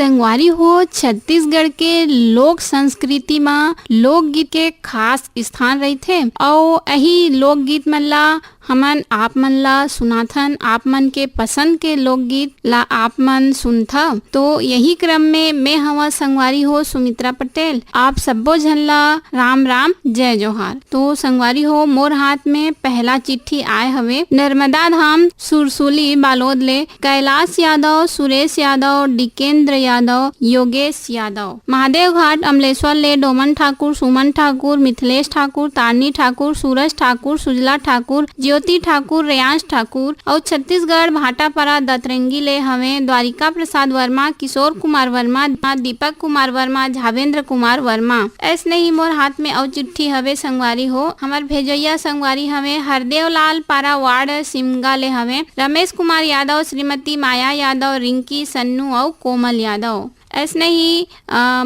संगवारी हो, छत्तीसगढ़ के लोक संस्कृति में लोकगीत के खास स्थान रहिथे और यही लोकगीत मन ला हमन आप मन ला सुनाथन। आप मन के पसंद के लोकगीत ला आप मन सुनथा। तो यही क्रम में मैं हवा संगवारी हो सुमित्रा पटेल, आप सब्बो झन ला राम राम जय जोहार। तो संगवारी हो, मोर हाथ में पहला चिट्ठी आए हवे नर्मदा धाम सुरसुली बालोद ले कैलाश यादव, सुरेश यादव, डिकेंद्र यादव, योगेश यादव। महादेव घाट अमलेश्वर ले डोमन ठाकुर, सुमन ठाकुर, मिथिलेश ठाकुर, तारनी ठाकुर, सूरज ठाकुर, सुजला ठाकुर, ज्योति ठाकुर, रेयांश ठाकुर और छत्तीसगढ़ भाटापारा दतरंगी ले हवे द्वारिका प्रसाद वर्मा, किशोर कुमार वर्मा, दीपक कुमार वर्मा, झावेंद्र कुमार वर्मा। ऐसने ही मोर हाथ में और चिट्ठी हवे संगवारी हो। हमार भेजैया संगवारी हवे हरदेव लाल पारा वार्ड सिमगा ले हवे रमेश कुमार यादव, श्रीमती माया यादव, रिंकी, सन्नू और कोमल यादव। ऐसने ही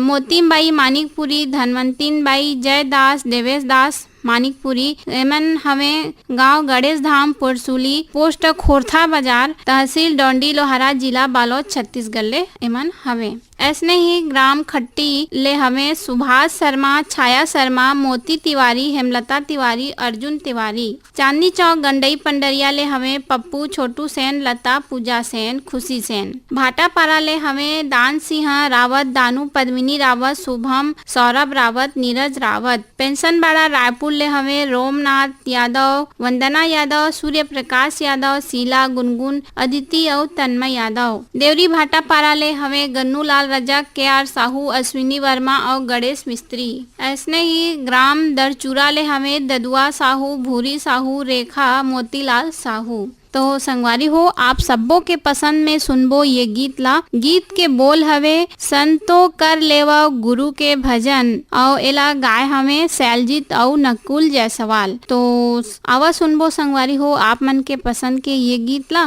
मोतीम बाई मानिकपुरी, धनवंतीन बाई, जयदास, देवेश दास मानिकपुरी। एमन हमें गांव गणेश धाम पुरसुली, पोस्ट खोरथा बाजार, तहसील डोंडी लोहारा, जिला बालोद, छत्तीसगढ़ ले एमन हवे। ऐसने ही ग्राम खट्टी ले हमें सुभाष शर्मा, छाया शर्मा, मोती तिवारी, हेमलता तिवारी, अर्जुन तिवारी। चांदनी चौक गंडई पंडरिया ले हमें पप्पू, छोटू सेन, लता, पूजा सेन, खुशी सेन। भाटापारा ले हमें दान सिंह रावत, दानू, पद्मिनी रावत, शुभम, सौरभ रावत, नीरज रावत। पेंशन बाड़ा रायपुर ले हमें रोमनाथ यादव, वंदना यादव, सूर्य प्रकाश यादव, शीला, गुनगुन, अदिति और तन्मय यादव। देवरी भाटापारा ले हमें गन्नू लाल रजक, के.आर. साहू, अश्विनी वर्मा और गणेश मिस्त्री। ऐसने ही ग्राम दरचूरा ले हमें ददुआ साहू, भूरी साहू, रेखा, मोतीलाल साहू। तो संगवारी हो, आप सबों के पसंद में सुनबो ये गीत ला। गीत के बोल हवे संतो कर लेवा गुरु के भजन और एला गाय हमें सैलजीत और नकुल जायसवाल। तो आवा सुनबो संगवारी हो आप मन के पसंद के ये गीत ला।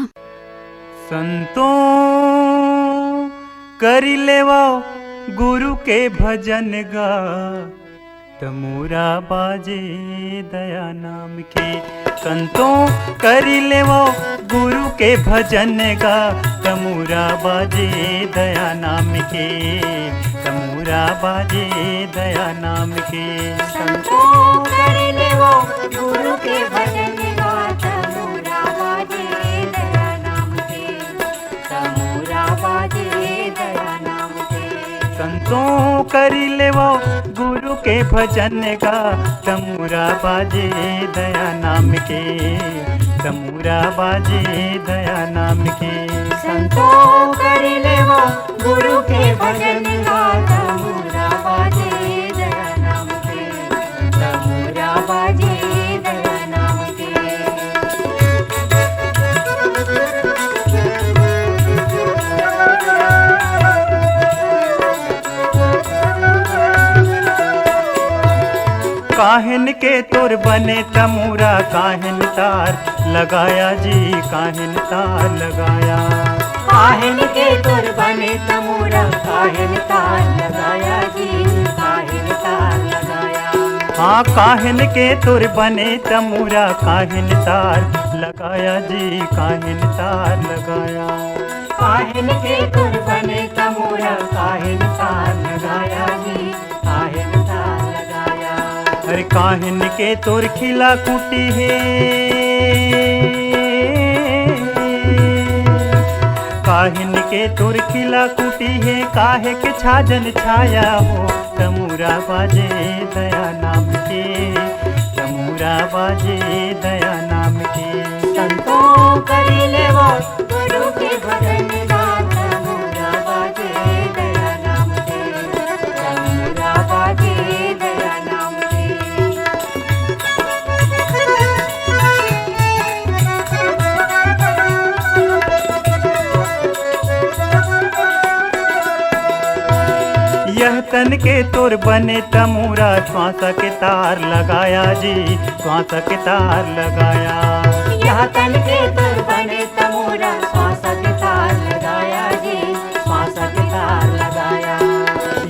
संतो करी लेवा गुरु के भजन गा, तमूरा बाजे दया नाम के। संतों करी लेवो गुरु के भजन गा, तमूरा बाजे दया नाम के, तमूरा बाजे दया नाम के। संतों करी लेवो गुरु के भजन गा, तमूरा बाजे दया नाम के, तमूरा बाजे दया नाम के। संतों करी लेवो गुरु के भजन गा, तमूरा बाजे दया नाम के, तमूरा बाजे दया नाम के। संतों करी लेवो गुरु के भजन गा, तमूरा बाजे दया नाम के, तमूरा बाजे दया नाम के। काहिन के तोर बने तमूरा, काहिन तार लगाया जी, काहिन तार लगाया। काहिन के तोर बने तमूरा, काहिन तार लगाया जी, काहिन तार लगाया। हाँ काहिन के तोर बने तमूरा, काहिन तार लगाया जी, काहिन तार लगाया। काहिन के तोर बने तमूरा, काहिन तार लगाया जी, काहिन तार लगाया। अरे काहिन के तोर खिला कुटी है, काहिन के तोर खिला कुटी है, काहे के छाजन छाया हो, तमूरा बाजे दया नाम के, तमूरा बाजे दया नाम के। संतों करी लेवो गुरु के भजन गा, तमूरा बाजे दया नाम के, तमूरा बाजे दया नाम के। यह तन के तोर बने तमूरा, श्वासा के तार लगाया जी, श्वासा के तार लगाया। यह तन के तोर बने तमूरा, श्वासा के तार लगाया जी, श्वासा के तार लगाया।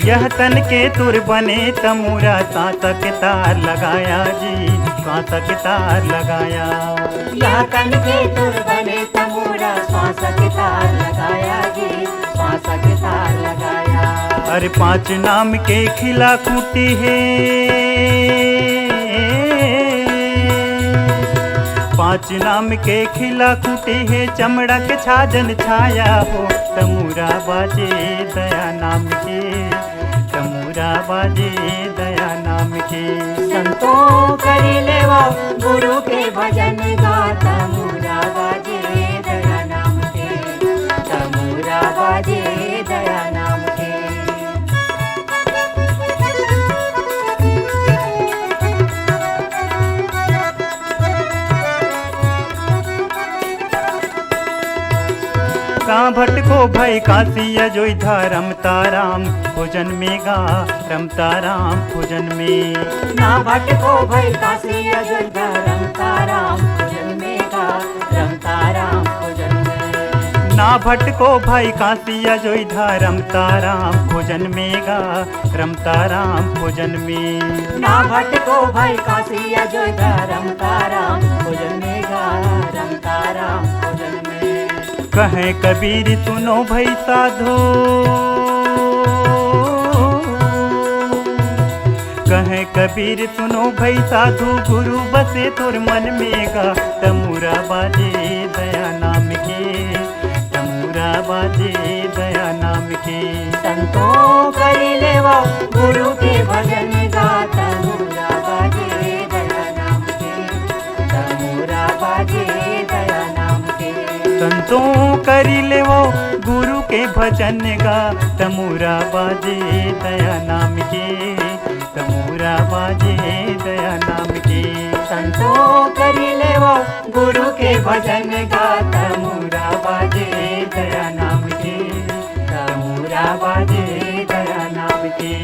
यह तन के तोर बने तमूरा, श्वासा के तार लगाया जी, श्वासा के तार लगाया। यह तन के तोर बने तमूरा, श्वासा के तार लगाया जी, आशा के तार लगाया। अरे 5 नाम के खिला खूटी है, 5 नाम के खिला खूटी है, चमड़ा के छाजन छाया हो, तमूरा बाजे दया नाम के, तमूरा बाजे दया नाम के। संतों करी लेवो गुरु के भजन गा, तमूरा बाजे दया नाम के, तमूरा बाजे दया नाम के। भटको भई काशी अयोध्या, रमता राम भोजन में गा, रमता राम भोजन में। ना भटको भई काशी अयोध्या, रमता राम भोजन में गा, रमता राम भोजन में। ना भटको भाई काशी अयोध्या, रमता राम भोजन में गा, रमता राम भोजन में। ना भटको भाई काशी अयोध्या, रमता राम भोजन में गा, रमता राम भोजन में। कहें कबीर सुनो भई साधो, कहें कबीर सुनो भई साधु, गुरु बसे तोर मन में गा, तमूरा बाजे दया नाम के, तमूरा बाजे दया नाम के। संतों करी लेवो गुरु के भजन गा, तमूरा बाजे दया नाम के, तमूरा बाजे दया नाम के। संतों करी लेवो गुरु के भजन गा, तमूरा बाजे दया नाम के, तमूरा बाजे दया नाम के। संतों करी लेवो गुरु के भजन गा, तमूरा बाजे दया नाम के, तमूरा बाजे दया नाम के।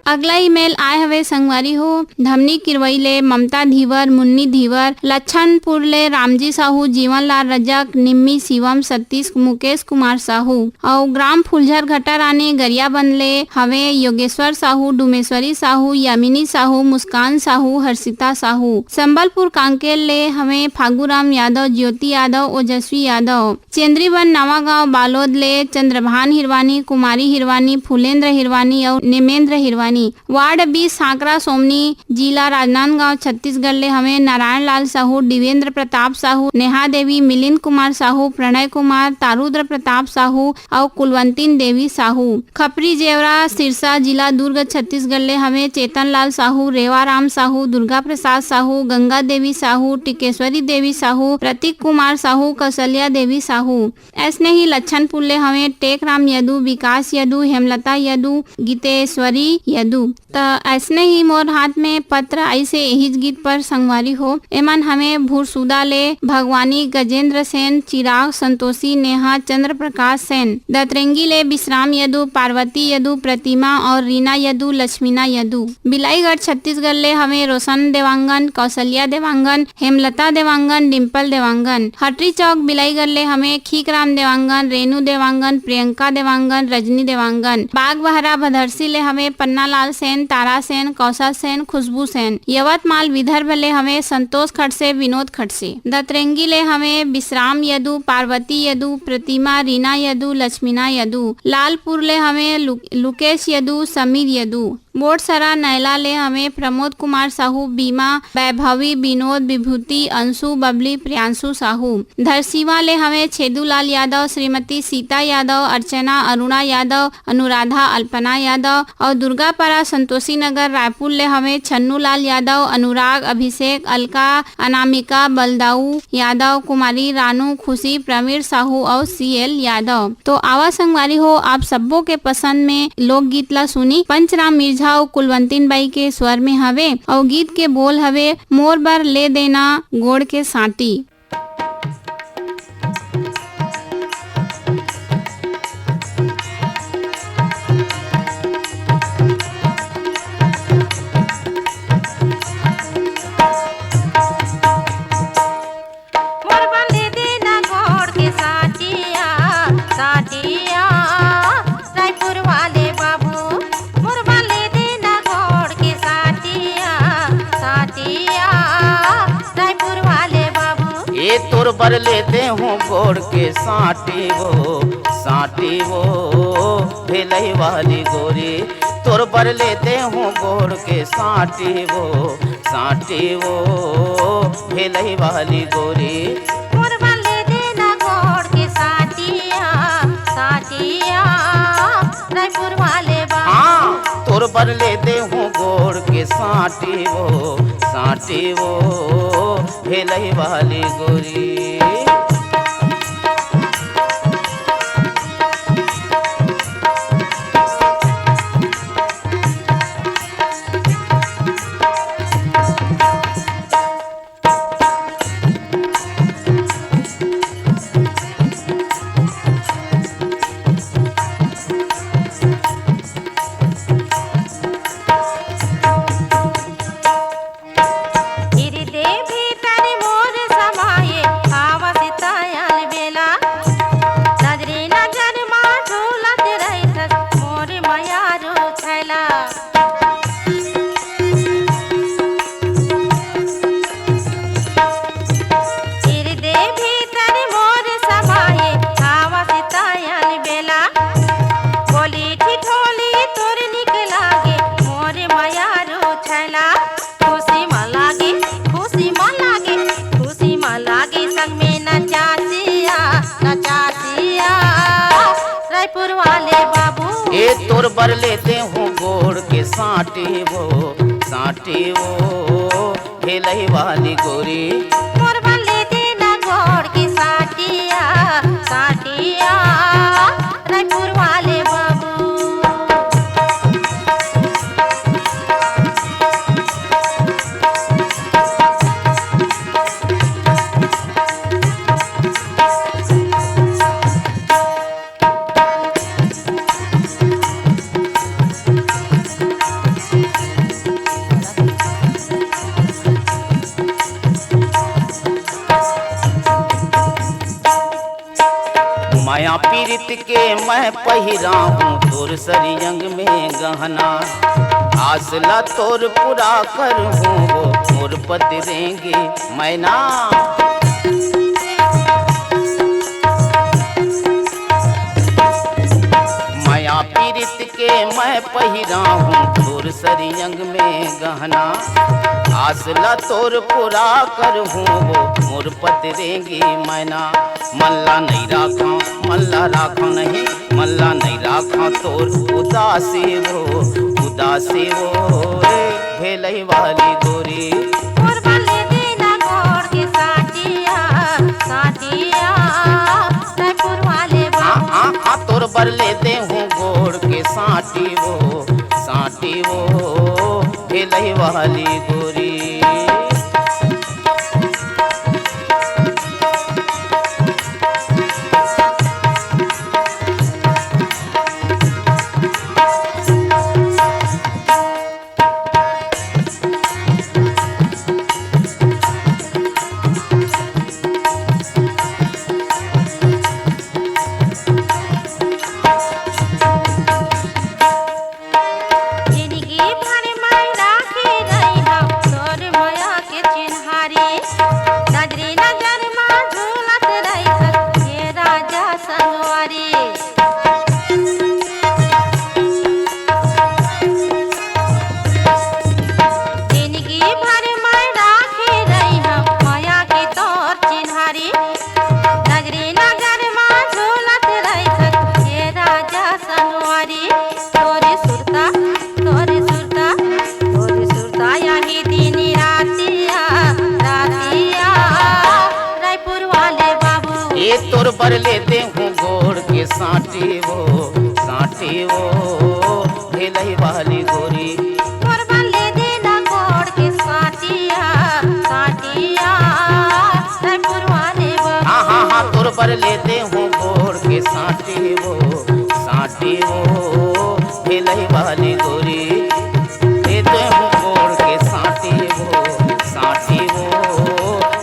अगला ईमेल आए हवे संगवारी हो धमनी किरवई ले ममता धीवर, मुन्नी धीवर, लच्छनपुर ले रामजी साहू, जीवनलाल रजक, निम्मी शिवम, सतीश, मुकेश कुमार साहू और ग्राम फुलझर घटा रानी गरिया बनले हवे योगेश्वर साहू, डुमेश्वरी साहू, यामिनी साहू, मुस्कान साहू, हर्षिता साहू। संबलपुर कांकेर ले हमें फागुराम यादव, ज्योति यादव, ओजस्वी यादव। चेंद्रीवन नवागांव बालोद ले चंद्रभान हिरवानी, कुमारी हिरवानी, फुलेंद्र हिरवानी और नेमेंद्र हिरवानी। वार्ड 20 सांकरा सोमनी, जिला राजनांदगांव, छत्तीसगढ़ ले हमें नारायण लाल साहू, दिवेंद्र प्रताप साहू, नेहा देवी, मिलिंद कुमार साहू, प्रणय कुमार, तारुद्र प्रताप साहू और कुलवंतीन देवी साहू। खपरी जेवरा सिरसा, जिला दुर्ग, छत्तीसगढ़ ले हमें चेतन लाल साहू, रेवाराम साहू, दुर्गा प्रसाद साहू, गंगा देवी साहू, टिकेश्वरी देवी साहू, प्रतीक कुमार साहू, कौशल्या देवी साहू। ऐसने ही लच्छनपुर ले हमें टेकराम यदू, विकास यदू, हेमलता यदू, गीतेश्वरी यदू। तो ऐसने ही मोर हाथ में पत्र ऐसे यही गीत पर संगवारी हो। एमन हमें भूरसुदा ले भगवानी, गजेंद्र सेन, चिराग, संतोषी, नेहा, चंद्र प्रकाश सेन। दतरंगी ले विश्राम यदू, पार्वती यदू, प्रतिमा और रीना यदू, लक्ष्मीना यदू। बिलाईगढ़ छत्तीसगढ़ ले हमें रोशन देवांगन, कौशल्या देवांगन, हेमलता देवांगन, डिम्पल देवांगन। हटरी चौक बिलाईगढ़ ले हमें खीकराम देवांगन, रेणु देवांगन, प्रियंका देवांगन, रजनी देवांगन। बागबहरा भदरसी ले हमें पन्नालाल सेन, तारा सेन, कौशल सेन, खुशबू सेन। यवतमाल विदर्भ ले हमें संतोष खड़से, विनोद खड़से। दतरंगी ले हमें विश्राम यदू, पार्वती यदू, प्रतिमा, रीना यदू, लक्ष्मीना यदू। लालपुर ले हमें लुकेश यदू, समीर यदू। बोटसरा नैला ले हमें प्रमोद कुमार साहू, बीमा, वैभवी, विनोद, विभूति, अंशु, बबली, प्रियांशु साहू। धरसीवा ले हमें छेदूलाल यादव, श्रीमती सीता यादव, अर्चना, अरुणा यादव, अनुराधा, अल्पना यादव और दुर्गापारा संतोषी नगर रायपुर ले हमें छन्नूलाल यादव, अनुराग, अभिषेक, अलका, अनामिका, बलदाऊ यादव, कुमारी रानू, खुशी, प्रवीर साहू और CL यादव। तो आवा संगवारी हो आप सबों के पसंद में लोकगीत ला सुनी। पंचराम मिर्झा और कुलवंतीन बाई के स्वर में हवे और गीत के बोल हवे मोर बर ले देना गोड़ के साटी। ये तोर बर लेते हूँ गोड़ के साटी वो भेलई वाली गोरी। तोर बर लेते हूँ गोड़ के साटी वो भेलई वाली गोरी। मोरबा ले देना गोड़ के साटिया रायपुर वाले बाबू। हाँ तोर बर लेते हूँ गोड़ के साटी वो भेलई वाली गोरी। हृदय भीतर मोर समाये आवत तायल बेला। नजरे नजर मा झूलत रहित मोर मयारू छैला। हृदय भीतर मोर समाये आवत तायल बेला। बोली ठिठोली तोर निक लागे मोर मयारू छैला। खुशी म लागे संग में नचासिया रायपुर वाले बाबू। ये तोर बर लेते हूँ गोड़ के साटी वो भेलई वाली गोरी। मोरबा ले देना गोड़ की साटिया रायपुर वाले बाबू। माया पीरित के मैं पहिरा हूँ तोर सरियंग में गहना। आसला तोर पूरा कर हूँ वो मोर पतरेंगे मैना। माया पीरित के मैं पहिरा हूँ तोर सरियंग में गहना। आसला तोर पूरा कर हूँ वो मोर पतरेंगी मैना। मल्ला नहीं राखा तोर उदासी वो रे भेलई वाली गोरी। मोरबा ले देना गोड़ के साटिया रायपुर वाले बाबू। हाँ तोर बर लेते हूँ गोड़ के साटी वो भेलई वाली गोरी। जिंदगी भर मैं राखे रही हम तोर माया के चिन्हारी। नजरे नजर मा झूलत रही हे राजा संगवारी। जिंदगी भर मैं राखे रही हम माया के तोर चिन्हारी। नजरे नजर मा झूलत रही हे राजा संगवारी। तोरे सुरता यही दिन रातिया रायपुर वाले बाबू। ये तोर बर लेते हूँ गोड़ के साटी वो भेलई वाली गोरी। मोरबा ले देना गोड़ के साटिया रायपुर वाले बाबू। हाँ तोर बर लेते हूँ गोड़ के साटी वो भेलई वाली गोरी। लेते हूँ गोड़ के साटी वो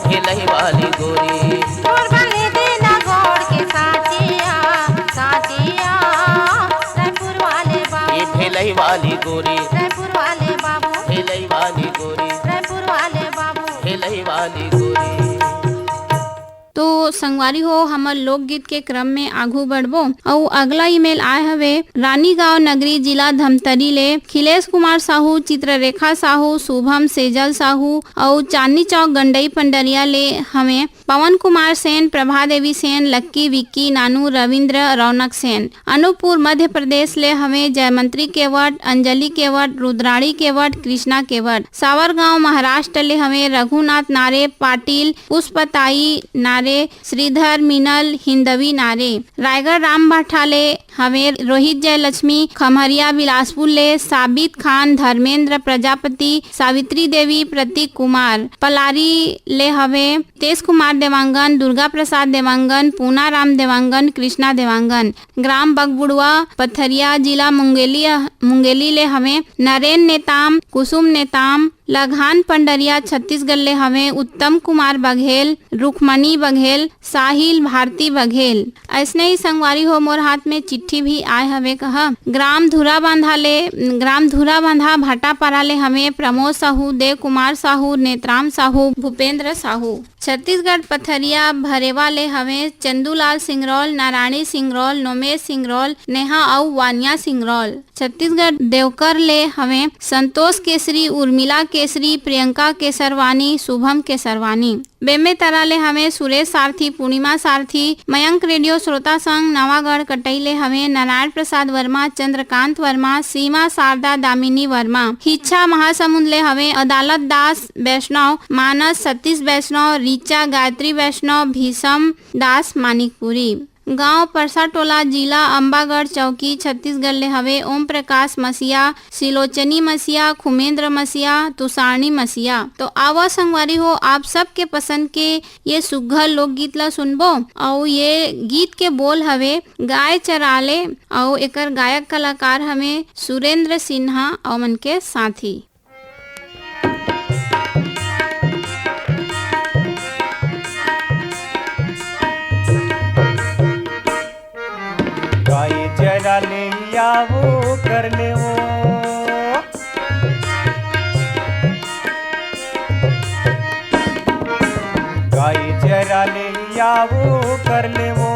भेलई वाली गोरी। मोरबा ले देना गोड़ के साटिया रायपुर वाले बाबू। ये भेलई वाली गोरी। रायपुर वाले बाबू। भेलई वाली गोरी। रायपुर वाले बाबू। भेलई वाली गोरी। तो संगवारी हो हमर लोकगीत के क्रम में आगू बढ़बो। और अगला ईमेल आए हवे रानीगांव नगरी जिला धमतरी ले खिलेश कुमार साहू, चित्ररेखा साहू, शुभम सेजल साहू और चांदनी चौक गंडई पंडरिया ले हमें पवन कुमार सेन, प्रभा देवी सेन, लक्की, विक्की, नानू, रविंद्र, रौनक सेन। अनूपपुर मध्य प्रदेश ले हमें जयमंत्री केवट, अंजलि केवट, रुद्राणी केवट, कृष्णा केवट। सावरगांव महाराष्ट्र ले हमें रघुनाथ नारे, पाटिल, पुष्पताई नारे, श्रीधर मीनल, हिंदवी नारे। रायगढ़ राम भाठाले हमें रोहित जयलक्ष्मी, खमहरिया बिलासपुर ले साबित खान, धर्मेंद्र प्रजापति, सावित्री देवी, प्रतीक कुमार। पलारी ले हमें तेज कुमार देवांगन, दुर्गा प्रसाद देवांगन, पूना राम देवांगन, कृष्णा देवांगन। ग्राम बगबुड़वा पथरिया जिला मुंगेली ले हमें नरेन नेताम, कुसुम नेताम। लघान पंडरिया छत्तीसगढ़ ले हमें उत्तम कुमार बघेल, रुक्मणी बघेल, साहिल भारती बघेल। ऐसने ही संगवारी हो मोर हाथ में चिट्ठी भी आए हवे कहा ग्राम धुरा बांधा भाटापारा ले हमें प्रमोद साहू, देव कुमार साहू, नेत्राम साहू, भूपेंद्र साहू। छत्तीसगढ़ पथरिया भरेवा ले हमें चंदूलाल सिंगरौल, नारायणी सिंगरौल, नोमेश सिंगरौल, नेहा और वानिया सिंगरौल। छत्तीसगढ़ देवकर ले हमें संतोष केसरी, उर्मिला केसरी, प्रियंका केसरवानी, शुभम केसरवानी। बेमे तरा ले हमें सुरेश सारथी, पूर्णिमा सारथी। मयंक रेडियो श्रोता संघ नवागढ़ कटई ले हमें नारायण प्रसाद वर्मा, चंद्रकांत वर्मा, सीमा शारदा दामिनी वर्मा। हिच्छा महासमुंद ले हमें अदालत दास वैष्णव, मानस सतीश वैष्णव, रीचा गायत्री वैष्णव, भीषम दास मानिकपुरी। गांव परसा टोला जिला अंबागढ़ चौकी छत्तीसगढ़ ले हवे ओम प्रकाश मसीहा, सिलोचनी मसीहा, खुमेंद्र मसीहा, तुषारणी मसीहा। तो आवा संगवारी हो आप सबके पसंद के ये सुघर लोकगीत ला सुनबो। और ये गीत के बोल हवे गाय चराले और एकर गायक कलाकार हमें सुरेंद्र सिन्हा और मन के साथी। चरा ले आवो कर ले वो गाय चरा ले आवो कर ले वो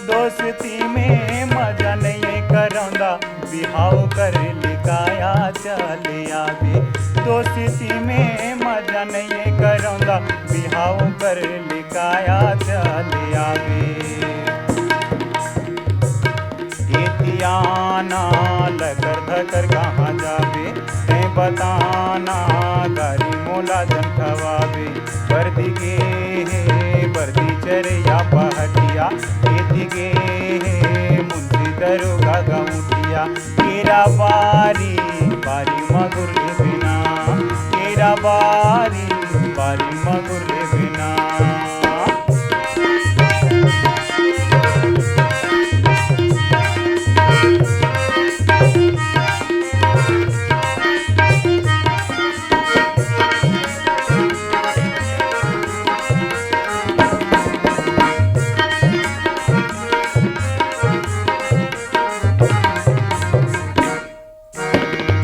दोस्ती में मजा नहीं करौंदा बिहाव कर ले गाया चले आवे दोस्ती में मजा नहीं करौंदा बिहाव कर ले गाया चले आवे आना लकर धकर कहाँ जावे ते बताना गारी मोला जन खवावे बर्दी चरिया पहटिया दिगे मुंशी दरोगा गमुटिया केरा बारी मगुर ले बिना केरा बारी मगुर ले बिना।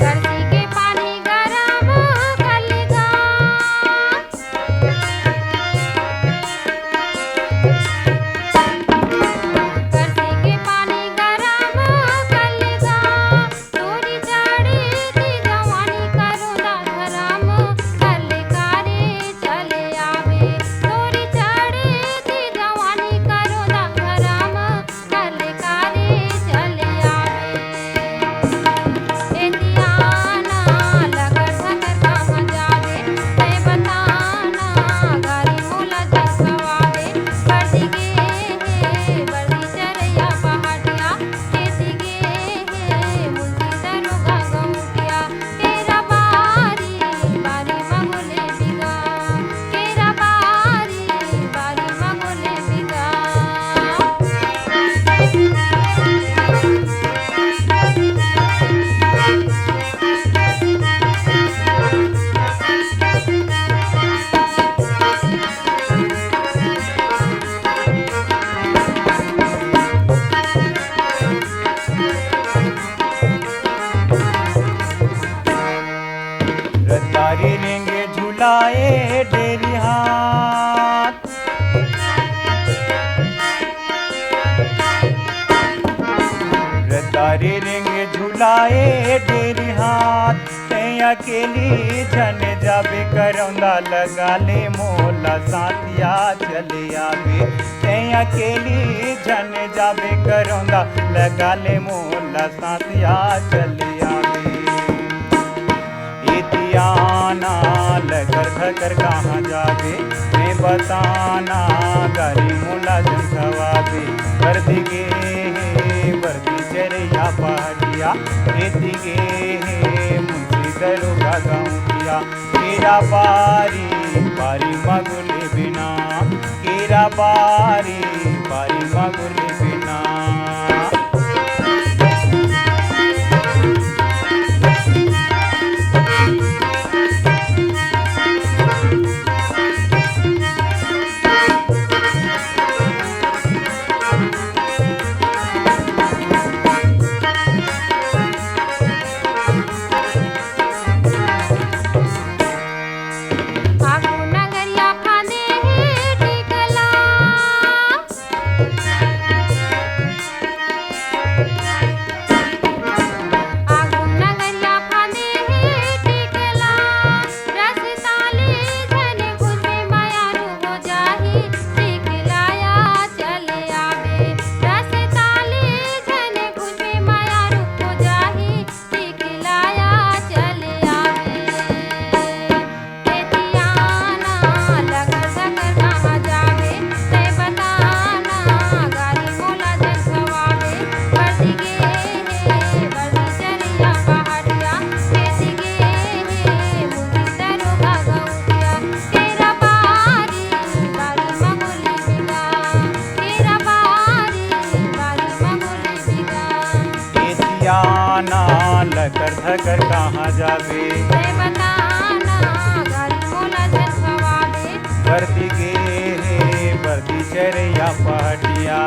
करसी के पानी गरम कर ले गा फुलाए डेरी हाथ ते अकेली झन जाबे करौंदा लगा ले मोला साथिया चले आवे ते अकेली झन जाबे करौंदा लगा ले मोला साथिया चले आवे इतियाना लगर धकर कहाँ जावे मैं बताना गारी मोला झंझवावे वर्दी गे वर्दी चरिया पहाड़िया खेती गे मुंशी दरोगा गाँविया केरा बारी बारी मगुले बिना केरा बारी बारी मगुले बिना लकर धकर कहाँ जावे वर्दी गे वर्दी चरिया पहाड़िया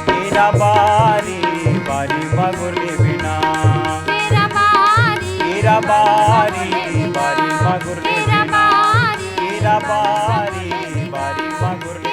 तेरा बारी बारी मगुरले बिना तेरा बारी बारी मगुरले बिना तेरा बारी बारी मगुरले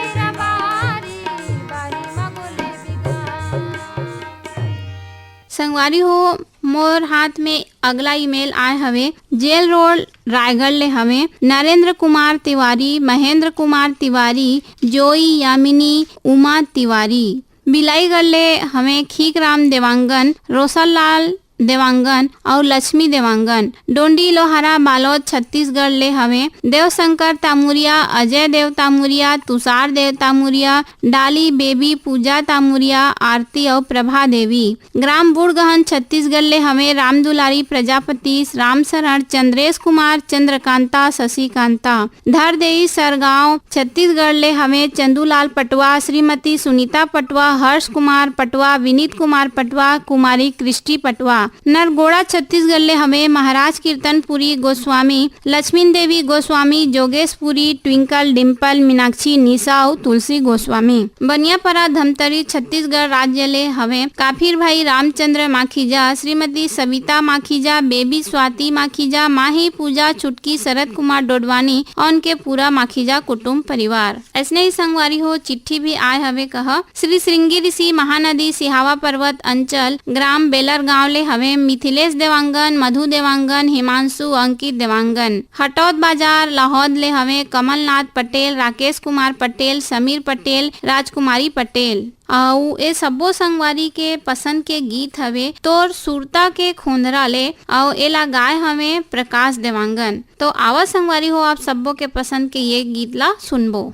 संगवारी हो मोर हाथ में अगला ईमेल आए हवे जेल रोड रायगढ़ ले हवे नरेंद्र कुमार तिवारी महेंद्र कुमार तिवारी जोई यामिनी उमा तिवारी बिलाईगढ़ ले हमें खीकराम देवांगन रोशनलाल देवांगन और लक्ष्मी देवांगन डोंडी लोहारा बालोद छत्तीसगढ़ ले हमें देवशंकर तामुरिया अजय देव तामुरिया तुषार देव तामुरिया डाली बेबी पूजा तामुरिया आरती और प्रभा देवी ग्राम बुढ़गहन छत्तीसगढ़ ले हमें राम दुलारी प्रजापति राम शरण चंद्रेश कुमार चंद्रकांता शशिकांता धरदेई सरगांव छत्तीसगढ़ ले हमें चंदूलाल पटवा श्रीमती सुनीता पटवा हर्ष कुमार पटवा विनीत कुमार पटवा कुमारी कृष्टि पटवा नरगोड़ा छत्तीसगढ़ ले हमें महाराज कीर्तनपुरी गोस्वामी लक्ष्मी देवी गोस्वामी जोगेशपुरी ट्विंकल डिम्पल मीनाक्षी निशा और तुलसी गोस्वामी बनियापरा धमतरी छत्तीसगढ़ राज्य ले हमें काफिर भाई रामचंद्र माखीजा श्रीमती सविता माखीजा बेबी स्वाति माखीजा माही पूजा चुटकी शरद कुमार डोडवानी और उनके पूरा माखीजा कुटुंब परिवार। ऐसने ही संगवारी हो चिट्ठी भी आए हवे कहा श्री श्रृंगी ऋषि महानदी सिहावा पर्वत अंचल ग्राम बेलर गाँव ले हमें मिथिलेश देवांगन मधु देवांगन हिमांशु अंकित देवांगन हटौद बाजार लाहौद ले हमें कमलनाथ पटेल राकेश कुमार पटेल समीर पटेल राजकुमारी पटेल और ये सबो संगवारी के पसंद के गीत हवे तोर सुरता के खोंदरा ले और एला गाय हमें प्रकाश देवांगन। तो आवा संगवारी हो आप सबो के पसंद के ये गीत ला सुनबो।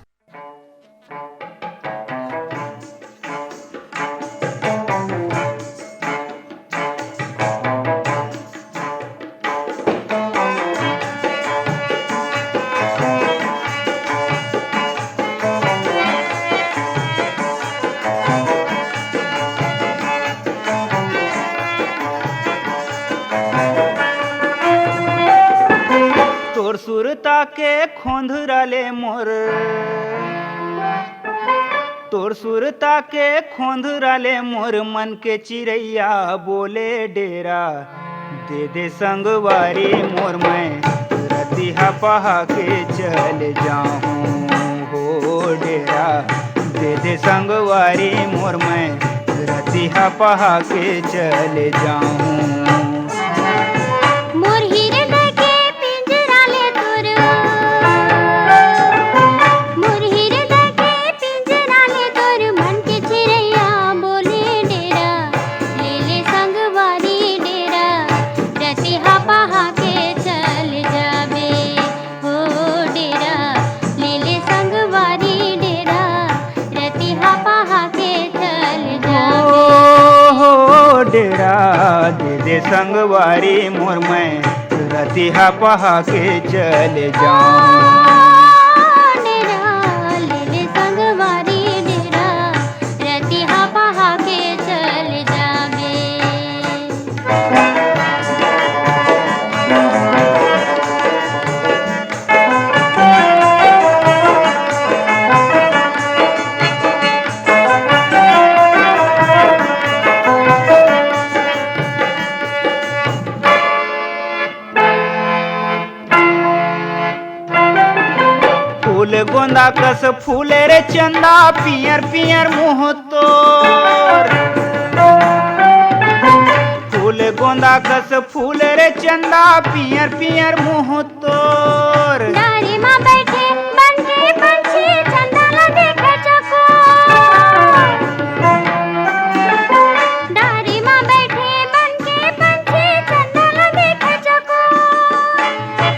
सुरता के खोंधराले मोर तोर सुरता के खोंधराले मोर मन के चिड़ैया बोले डेरा दे दे संगवारी मोर मैं रतिहा पहा के चल जाऊं हो डेरा दे दे संगवारी मोर मैं रतिहा पहा के चले जाऊं। मोर हृदय के पिंजरा ले तोर, मोर हृदय के पिंजरा ले तोर, मन के चिड़ैया बोले डेरा, ले ले संगवारी डेरा, रतिहा पहा के चल जाबे हो डेरा, ले ले संगवारी डेरा, रतिहा पहा के चल जाबे। हो डेरा दे दे संगवारी मोर मैं रतिहा पहा के चले जाऊं। डेरा ले ले संगवारी डेरा, रतिहा पहा के चल जाबे। फूल गोंदा कस फूले रे चंदा पियर पियर मुँह तोर। फूल गोंदा कस फूले रे चंदा पियर पियर मुँह तोर। डारी माँ बैठे बन के पंछी चंदा ला देखे चकोर, डारी माँ बैठे बन के पंछी चंदा ला देखे चकोर।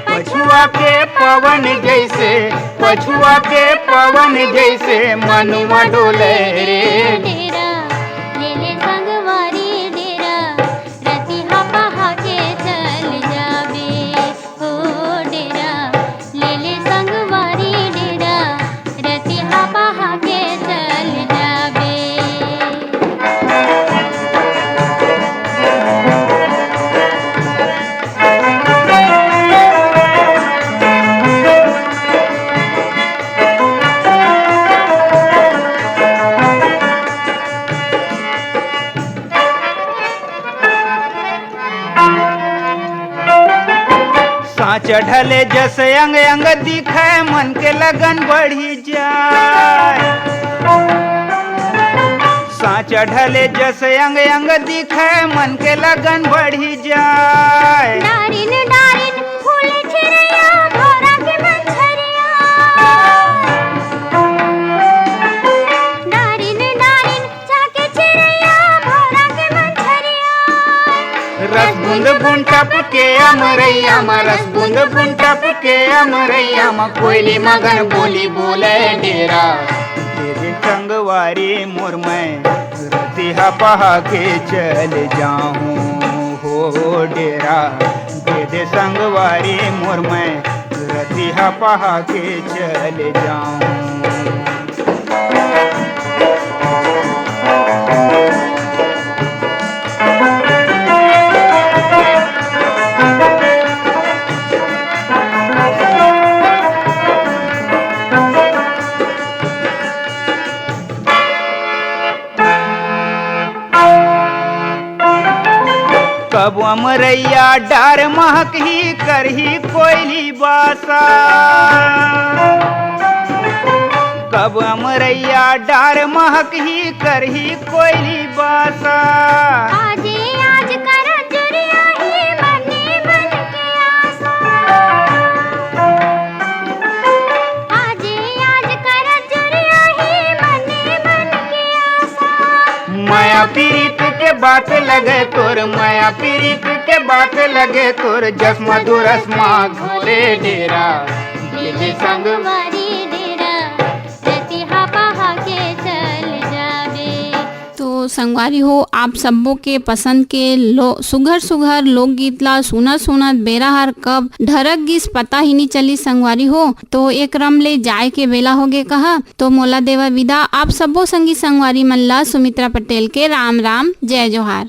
पछुआ के पवन जैसे, पछुआ के पवन जैसे मनुआ डोले रे। डेरा ले ले संगवारी डेरा, रतिहा पहा के चल जाबे हो डेरा, ले ले संगवारी डेरा, रतिहा पहा के चल जाबे। सांच ढले जस अंग अंग दिखे मन के लगन बढ़ी जाए। सांच ढले जस अंग अंग दिखे मन के लगन बढ़ी जाए। डारिन डारिन फूल चिड़ैया भौरा के मंझरिया, डारिन डारिन झाके चिड़ैया भौरा के मंझरिया। रस बूंद बूंद टपके अमरैया में, रस बूंद बूंद टपके अमरैया में, कोयली मगन बोली बोले डेरा। दे दे संगवारी मोर मैं रतिहा पहा के चल जाऊं। हो डेरा दे दे संगवारी मोर मैं रतिहा पहा के चल जाऊं। कब अमरैया डार महक ही करही कोयली बासा। कब अमरैया डार महक ही करही कोयली बासा। आजे आज कर जुरिया ही मने मन के आसा, आजे आज कर जुरिया ही मने मन के आसा। माया पीरित के बात लगे तोर, माया पीरित के बात लगे तोर, जस मधुरस माँ घोरे डेरा। ले ले संगवारी डेरा, रतिहा पहा के चल जाबे। तो संगवारी हो, आप सबों के पसंद के सुघर सुघर लोकगीत ला सुनत सुनत बेरा हर कब ढरक गिस पता ही नहीं चली संगवारी हो। तो एक क्रम ले जाए के बेला होगे कहा, तो मोला देवा विदा। आप सबो संगी संगवारी मन ला सुमित्रा पटेल के राम राम, जय जोहार।